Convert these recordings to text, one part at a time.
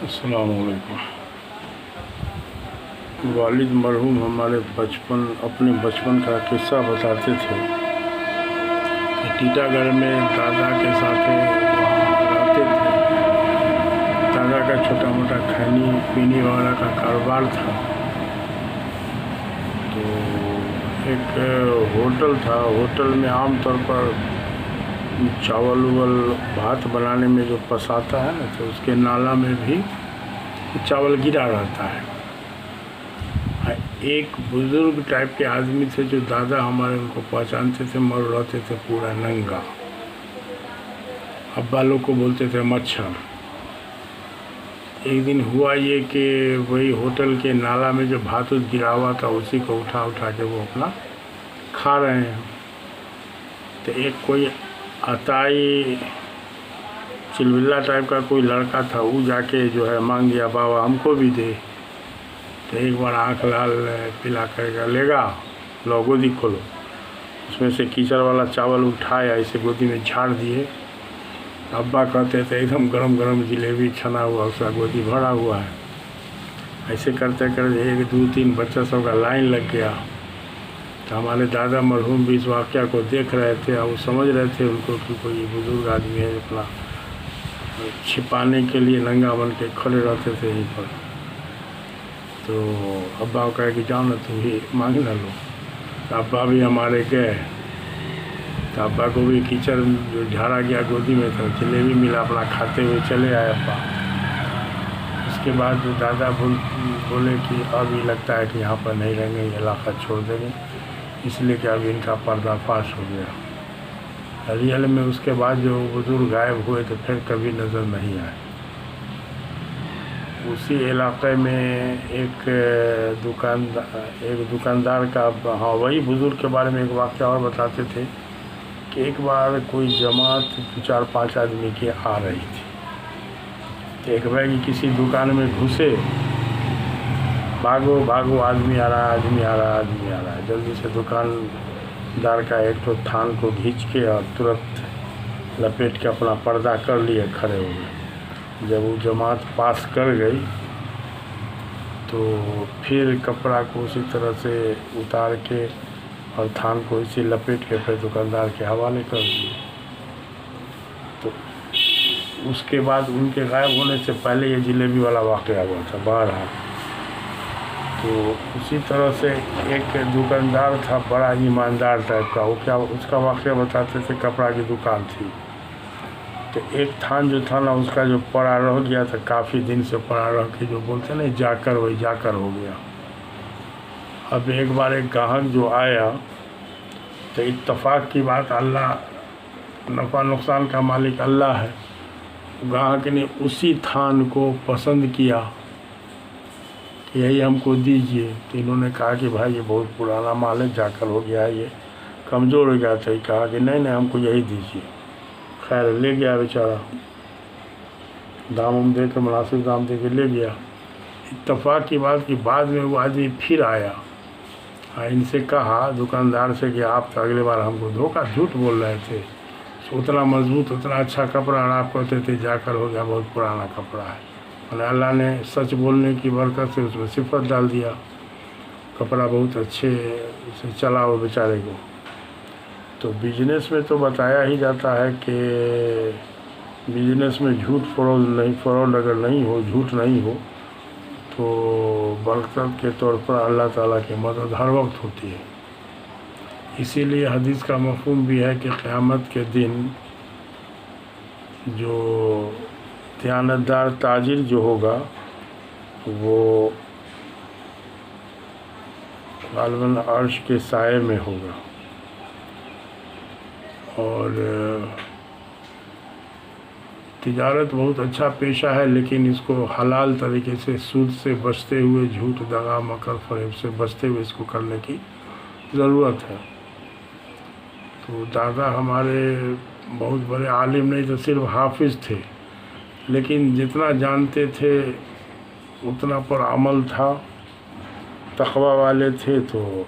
السلام علیکم۔ والد مرحوم ہمارے اپنے بچپن کا قصہ بتاتے تھے کہ ٹیٹا گڑھ میں دادا کے ساتھ وہاں رہتے تھے۔ دادا کا چھوٹا موٹا کھانے پینے والا کا کاروبار تھا، تو ایک ہوٹل تھا۔ ہوٹل میں عام طور پر چاول بھات بنانے میں جو پساتا ہے نا، تو اس کے نالا میں بھی چاول گرا رہتا ہے۔ ایک بزرگ ٹائپ کے آدمی تھے جو دادا ہمارے ان کو پہچانتے تھے، مر رہتے تھے پورا ننگا، ابا لوگ کو بولتے تھے مچھر۔ ایک دن ہوا یہ کہ وہی ہوٹل کے نالا میں جو بھات گرا ہوا تھا اسی کو اٹھا کے وہ اپنا کھا رہے ہیں۔ تو ایک کوئی عطائی چلبلا ٹائپ کا کوئی لڑکا تھا، وہ جا کے جو ہے مانگ دیا، بابا ہم کو بھی دے۔ تو ایک بار آنکھ لال پلا کر کے لے گا، لو گودی کھولو، اس میں سے کیچڑ والا چاول اٹھایا، اسے گودی میں جھاڑ دیے۔ ابا کہتے تھے ایک دم گرم گرم جلیبی چھنا ہوا، اس کا گودی بھرا ہوا ہے۔ ایسے کرتے کرتے 1 2 3 بچہ سب کا لائن لگ گیا۔ تو ہمارے دادا مرحوم بھی اس واقعہ کو دیکھ رہے تھے، اور وہ سمجھ رہے تھے ان کو کہ کوئی بزرگ آدمی ہے، اپنا چھپانے کے لیے ننگا بن کے کھڑے رہتے تھے یہیں پر۔ تو ابا کو کہا کہ جاؤ نا تم بھی مانگ نہ لو۔ تو ابا بھی ہمارے گئے، تو ابا کو بھی کیچڑ جو جھاڑا گیا گودی میں تھا، جلیبی ملا، اپنا کھاتے ہوئے چلے آئے ابا۔ اس کے بعد دادا بولے کہ اب یہ لگتا ہے کہ یہاں پر نہیں رہیں گے، یہ علاقہ چھوڑ دیں گے، اس لیے کہ اب ان کا پردہ فاش ہو گیا۔ ریئل میں اس کے بعد جو بزرگ غائب ہوئے تو پھر کبھی نظر نہیں آئے۔ اسی علاقے میں ایک دکاندار کا، ہاں وہی بزرگ کے بارے میں ایک واقعہ اور بتاتے تھے کہ ایک بار کوئی جماعت 4 5 آدمی کی آ رہی تھی، تو ایک بھائی کسی دکان میں گھسے، بھاگو بھاگو، آدمی آ رہا ہے، آدمی آ رہا ہے، آدمی آ رہا ہے۔ جلدی سے دکاندار کا ایک تو تھان کو کھینچ کے اور ترنت لپیٹ کے اپنا پردہ کر لیے، کھڑے ہو گئے۔ جب وہ جماعت پاس کر گئی تو پھر کپڑا کو اسی طرح سے اتار کے اور تھان کو اسی لپیٹ کے پھر دکاندار کے حوالے کر دیے۔ تو اس کے بعد ان کے غائب ہونے سے پہلے یہ جلیبی والا واقعہ ہوا تھا بہرحال۔ تو اسی طرح سے ایک دکاندار تھا، بڑا ایماندار ٹائپ کا، وہ کیا اس کا واقعہ بتاتے تھے، کپڑا کی دکان تھی۔ تو ایک تھان جو تھا نا، اس کا جو پڑا رہ گیا تھا، کافی دن سے پڑا رہ کے جو بولتے ہیں نا جا کر ہو گیا۔ اب ایک بار ایک گاہک جو آیا، تو اتفاق کی بات، اللہ نفع نقصان کا مالک اللہ ہے، گاہک نے اسی تھان کو پسند کیا کہ یہی ہم کو دیجئے۔ تو انہوں نے کہا کہ بھائی یہ بہت پرانا مال ہے، جا کر ہو گیا ہے، یہ کمزور ہو گیا تھا۔ کہا کہ نہیں ہم کو یہی دیجئے۔ خیر لے گیا بیچارہ، دام دے کے، مناسب دام دے کے لے گیا۔ اتفاق کی بات کہ بعد میں وہ آدمی پھر آیا، ان سے کہا دکاندار سے کہ آپ تو اگلے بار ہم کو جھوٹ بول رہے تھے، اتنا مضبوط اتنا اچھا کپڑا، اور آپ کہتے تھے جا کر ہو گیا، بہت پرانا کپڑا ہے۔ اللہ نے سچ بولنے کی برکت سے اس میں صفت ڈال دیا، کپڑا بہت اچھے سے چلا وہ بیچارے کو۔ تو بزنس میں تو بتایا ہی جاتا ہے کہ بزنس میں فراڈ اگر نہیں ہو، جھوٹ نہیں ہو، تو برکت کے طور پر اللہ تعالیٰ کی مدد ہر وقت ہوتی ہے۔ اسی لیے حدیث کا مفہوم بھی ہے کہ قیامت کے دن جو دیانتدار تاجر جو ہوگا وہ غالباً عرش کے سائے میں ہوگا، اور تجارت بہت اچھا پیشہ ہے، لیکن اس کو حلال طریقے سے، سود سے بچتے ہوئے، جھوٹ دغا مکر فریب سے بچتے ہوئے اس کو کرنے کی ضرورت ہے۔ تو دادا ہمارے بہت بڑے عالم نہیں تو صرف حافظ تھے، لیکن جتنا جانتے تھے اتنا پر عمل تھا، تقوی والے تھے۔ تو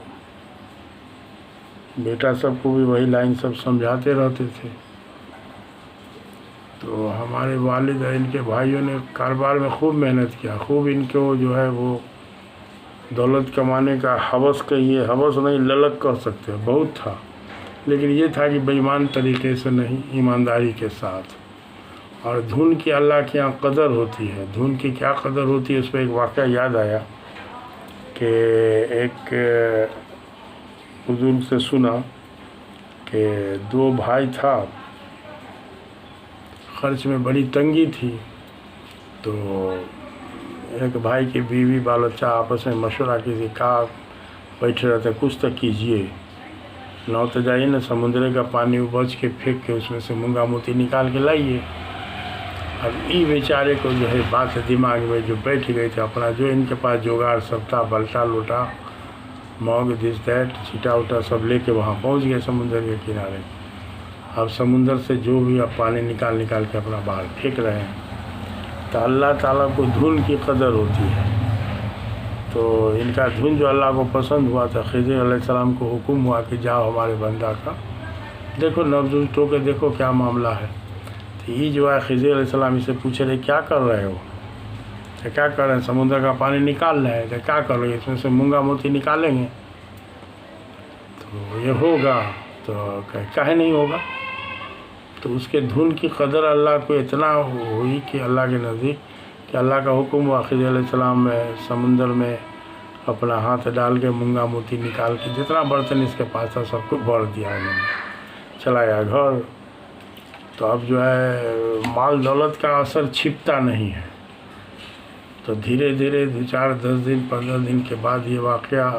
بیٹا سب کو بھی وہی لائن سب سمجھاتے رہتے تھے۔ تو ہمارے والد اور ان کے بھائیوں نے کاروبار میں خوب محنت کیا، خوب ان کو جو ہے وہ دولت کمانے کا ہوس کہیے، ہوس نہیں للک کہہ سکتے، بہت تھا، لیکن یہ تھا کہ بے ایمان طریقے سے نہیں، ایمانداری کے ساتھ۔ اور دھن کی اللہ کے یہاں قدر ہوتی ہے۔ دھن کی کیا قدر ہوتی ہے، اس پہ ایک واقعہ یاد آیا کہ ایک بزرگ سے سنا کہ دو بھائی تھا، خرچ میں بڑی تنگی تھی، تو ایک بھائی کی بیوی بال بچہ آپس میں مشورہ کسی کہا بیٹھے رہتے کچھ تو کیجئے، نہ تو جائیے نا سمندر کا پانی ابج کے پھینک کے اس میں سے مونگا موتی نکال کے لائیے۔ اب ای بیچارے کو جو ہے بات دماغ میں جو بیٹھ گئی تھی، اپنا جو ان کے پاس جوگاڑ سب تھا، بلٹا لوٹا موگ دس دیٹ چھٹا اٹا سب لے کے وہاں پہنچ گئے سمندر کے کنارے۔ اب سمندر سے جو بھی اب پانی نکال کے اپنا باہر پھینک رہے ہیں، تو اللہ تعالیٰ کو دھن کی قدر ہوتی ہے۔ تو ان کا دھن جو اللہ کو پسند ہوا تھا، خضر علیہ السلام کو حکم ہوا کہ جاؤ ہمارے بندہ کا دیکھو نبض ٹو کے دیکھو کیا معاملہ ہے۔ تو یہ جو ہے خضر علیہ السلام اسے پوچھے رہے کیا کر رہے ہو؟ تو کیا کر رہے ہیں؟ سمندر کا پانی نکال رہے ہیں۔ تو کیا کر رہے ہیں؟ اس میں سے مونگا موتی نکالیں گے تو یہ ہوگا، تو کہے نہیں ہوگا۔ تو اس کے دھن کی قدر اللہ کو اتنا ہوئی کہ اللہ کے نزدیک کہ اللہ کا حکم ہوا، خضر علیہ السلام میں سمندر میں اپنا ہاتھ ڈال کے مونگا موتی نکال کے جتنا برتن اس کے پاس تھا سب کو بھر دیا انہوں نے، چلایا گھر۔ تو اب جو ہے مال دولت کا اثر چھپتا نہیں ہے، تو دھیرے دھیرے 2 4 10 دن 15 دن کے بعد یہ واقعہ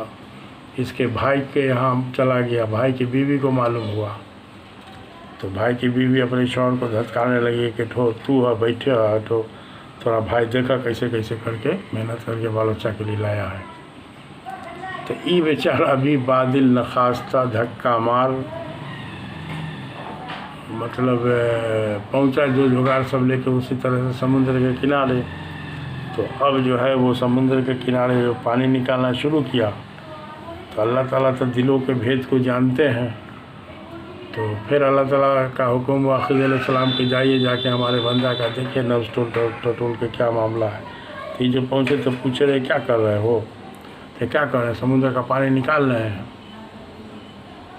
اس کے بھائی کے یہاں چلا گیا۔ بھائی کی بیوی کو معلوم ہوا، تو بھائی کی بیوی اپنے شوہر کو دھتکانے لگی کہ تو بیٹھے ہو تو تھوڑا بھائی دیکھا کیسے کیسے کر کے محنت کر کے بال بچہ کے لیے لایا ہے۔ تو ای بیچارہ بھی بادل نخواستہ دھکا مار مطلب پہنچا جو جگاڑ سب لے کے اسی طرح سے سمندر کے کنارے۔ تو اب جو ہے وہ سمندر کے کنارے پانی نکالنا شروع کیا۔ تو اللہ تعالیٰ تو دلوں کے بھید کو جانتے ہیں، تو پھر اللہ تعالیٰ کا حکم ہوا خضر علیہ السلام کے جائیے جا کے ہمارے بندہ کا دیکھے نبض ٹول کے کیا معاملہ ہے۔ تو یہ جو پہنچے تو پوچھے رہے کیا کر رہے ہو؟ تو کیا کر رہے ہیں؟ سمندر کا پانی نکال رہے ہیں،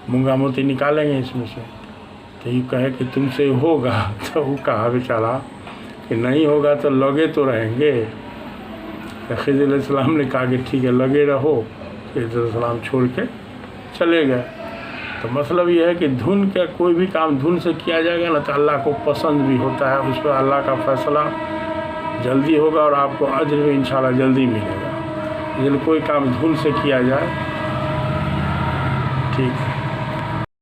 مونگا موتی نکالیں گے اس میں سے۔ تو یہ کہے کہ تم سے ہوگا، تو وہ کہا بیچارہ کہ نہیں ہوگا تو لگے تو رہیں گے۔ تو خضر علیہ السلام نے کہا کہ ٹھیک ہے لگے رہو۔ خضر علیہ السلام چھوڑ کے چلے گئے۔ تو مطلب یہ ہے کہ دھن کا کوئی بھی کام دھن سے کیا جائے گا نا تو اللہ کو پسند بھی ہوتا ہے، اس پر اللہ کا فیصلہ جلدی ہوگا اور آپ کو اجر بھی انشاءاللہ جلدی ملے گا۔ لیکن کوئی کام دھن سے کیا جائے ٹھیک ہے۔